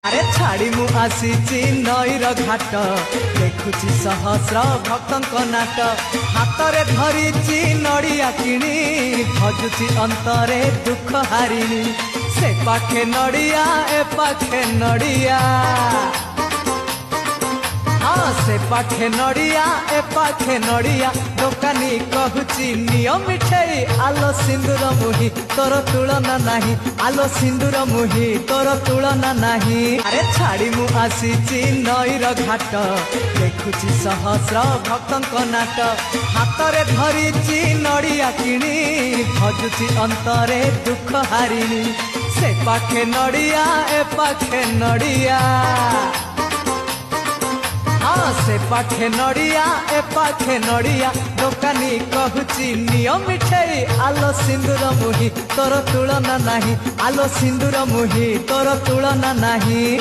अरे छाड़ी मु आसीची नईर घाट देखुची सहस्र भक्तंक नाट हाथ रे धरिची नड़िया किणी भजुची अंतरे दुख हारिणी से पाखे नड़िया ए पाखे नड़िया हाँ से पाखे नड़िया ए पाखे नड़िया दोकानी कहूची नियम मिठाई आलो सिंदूर मुही तोर तुलना नाही आलो सिंदूर मुही तोर तुलना नाही अरे छाड़ी मु आसीची नईर घाट देखुची सहस्र भक्तंक नाट हाथ रे धरिची नड़िया किणी भजुची अंतरे दुख हारिणी से पाखे नड़िया ए पाखे नड़िया से पाखे नड़िया ए पाखे नड़िया दोकानी कहूची नियम मिठाई आलो सिंदूर मुही तोर तुलना नाही आलो सिंदूर मुही तोर तुलना नाही।